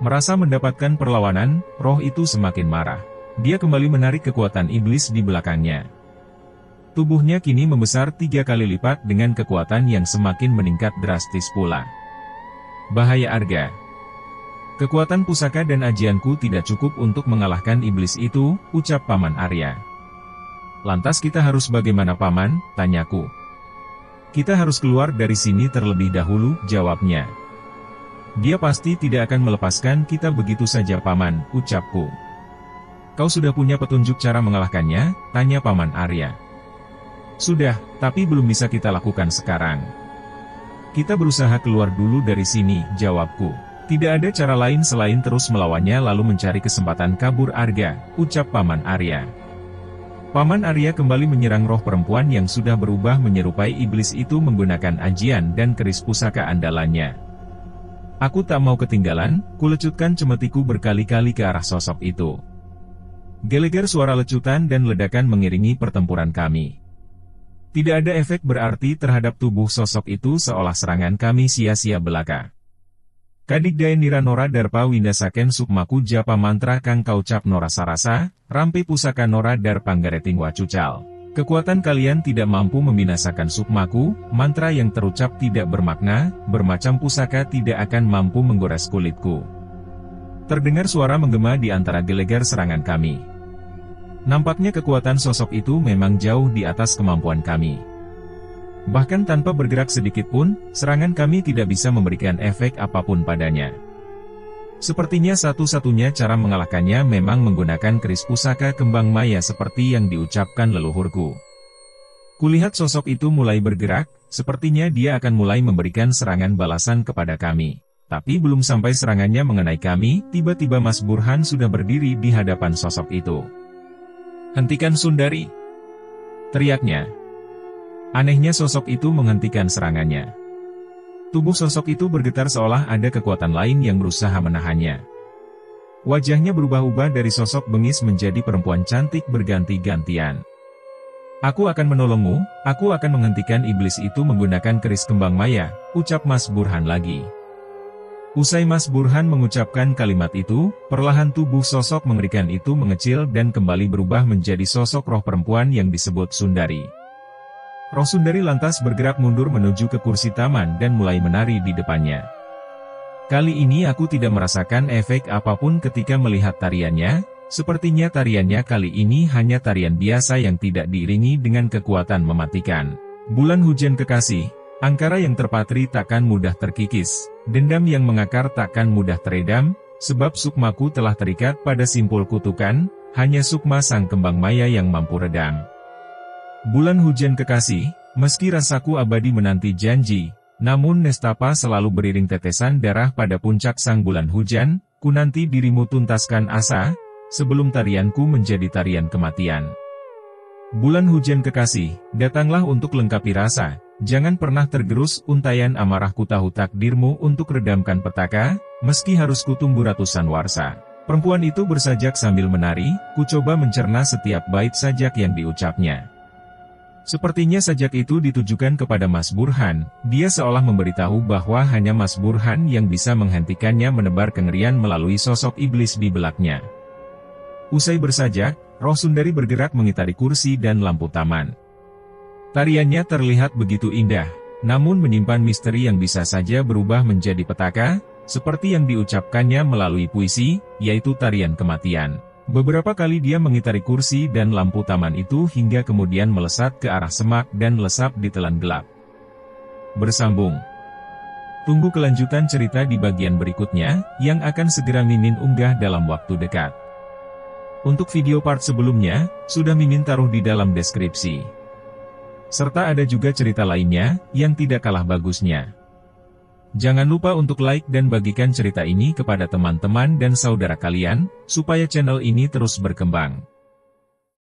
Merasa mendapatkan perlawanan, roh itu semakin marah. Dia kembali menarik kekuatan iblis di belakangnya. Tubuhnya kini membesar 3 kali lipat dengan kekuatan yang semakin meningkat drastis pula. Bahaya Arga. Kekuatan pusaka dan ajianku tidak cukup untuk mengalahkan iblis itu, ucap Paman Arya. Lantas kita harus bagaimana Paman? Tanyaku. Kita harus keluar dari sini terlebih dahulu, jawabnya. Dia pasti tidak akan melepaskan kita begitu saja Paman, ucapku. Kau sudah punya petunjuk cara mengalahkannya? Tanya Paman Arya. Sudah, tapi belum bisa kita lakukan sekarang. Kita berusaha keluar dulu dari sini, jawabku. Tidak ada cara lain selain terus melawannya lalu mencari kesempatan kabur Arga, ucap Paman Arya. Paman Arya kembali menyerang roh perempuan yang sudah berubah menyerupai iblis itu menggunakan ajian dan keris pusaka andalannya. Aku tak mau ketinggalan, kulecutkan cemetiku berkali-kali ke arah sosok itu. Gelegar suara lecutan dan ledakan mengiringi pertempuran kami. Tidak ada efek berarti terhadap tubuh sosok itu seolah serangan kami sia-sia belaka. Kadigdayan Niranora Darpa Windasaken Sukmaku Japa Mantra Kang Kaucap Nora Sarasa, Rampe Pusaka Nora Darpanggareting Wacucal. Kekuatan kalian tidak mampu membinasakan Sukmaku, mantra yang terucap tidak bermakna, bermacam pusaka tidak akan mampu menggores kulitku. Terdengar suara menggema di antara gelegar serangan kami. Nampaknya kekuatan sosok itu memang jauh di atas kemampuan kami. Bahkan tanpa bergerak sedikit pun, serangan kami tidak bisa memberikan efek apapun padanya. Sepertinya satu-satunya cara mengalahkannya memang menggunakan keris pusaka kembang maya seperti yang diucapkan leluhurku. Kulihat sosok itu mulai bergerak, sepertinya dia akan mulai memberikan serangan balasan kepada kami. Tapi belum sampai serangannya mengenai kami, tiba-tiba Mas Burhan sudah berdiri di hadapan sosok itu. "Hentikan Sundari!" teriaknya. Anehnya sosok itu menghentikan serangannya. Tubuh sosok itu bergetar seolah ada kekuatan lain yang berusaha menahannya. Wajahnya berubah-ubah dari sosok bengis menjadi perempuan cantik berganti-gantian. "Aku akan menolongmu, aku akan menghentikan iblis itu menggunakan keris kembang maya," ucap Mas Burhan lagi. Usai Mas Burhan mengucapkan kalimat itu, perlahan tubuh sosok mengerikan itu mengecil dan kembali berubah menjadi sosok roh perempuan yang disebut Sundari. Roh Sundari lantas bergerak mundur menuju ke kursi taman dan mulai menari di depannya. Kali ini aku tidak merasakan efek apapun ketika melihat tariannya, sepertinya tariannya kali ini hanya tarian biasa yang tidak diiringi dengan kekuatan mematikan. Bulan hujan kekasih, angkara yang terpatri takkan mudah terkikis, dendam yang mengakar takkan mudah teredam, sebab sukmaku telah terikat pada simpul kutukan, hanya sukma sang kembang maya yang mampu redam. Bulan hujan kekasih, meski rasaku abadi menanti janji, namun nestapa selalu beriring tetesan darah pada puncak sang bulan hujan, ku nanti dirimu tuntaskan asa, sebelum tarianku menjadi tarian kematian. Bulan hujan kekasih, datanglah untuk lengkapi rasa, jangan pernah tergerus untayan amarahku tahu takdirmu untuk redamkan petaka, meski harus kutumbuh ratusan warsa. Perempuan itu bersajak sambil menari, ku coba mencerna setiap bait sajak yang diucapnya. Sepertinya sajak itu ditujukan kepada Mas Burhan, dia seolah memberitahu bahwa hanya Mas Burhan yang bisa menghentikannya menebar kengerian melalui sosok iblis di belakangnya. Usai bersajak, roh Sundari bergerak mengitari kursi dan lampu taman. Tariannya terlihat begitu indah, namun menyimpan misteri yang bisa saja berubah menjadi petaka, seperti yang diucapkannya melalui puisi, yaitu tarian kematian. Beberapa kali dia mengitari kursi dan lampu taman itu hingga kemudian melesat ke arah semak dan lesap di telan gelap. Bersambung. Tunggu kelanjutan cerita di bagian berikutnya, yang akan segera Mimin unggah dalam waktu dekat. Untuk video part sebelumnya, sudah Mimin taruh di dalam deskripsi. Serta ada juga cerita lainnya, yang tidak kalah bagusnya. Jangan lupa untuk like dan bagikan cerita ini kepada teman-teman dan saudara kalian, supaya channel ini terus berkembang.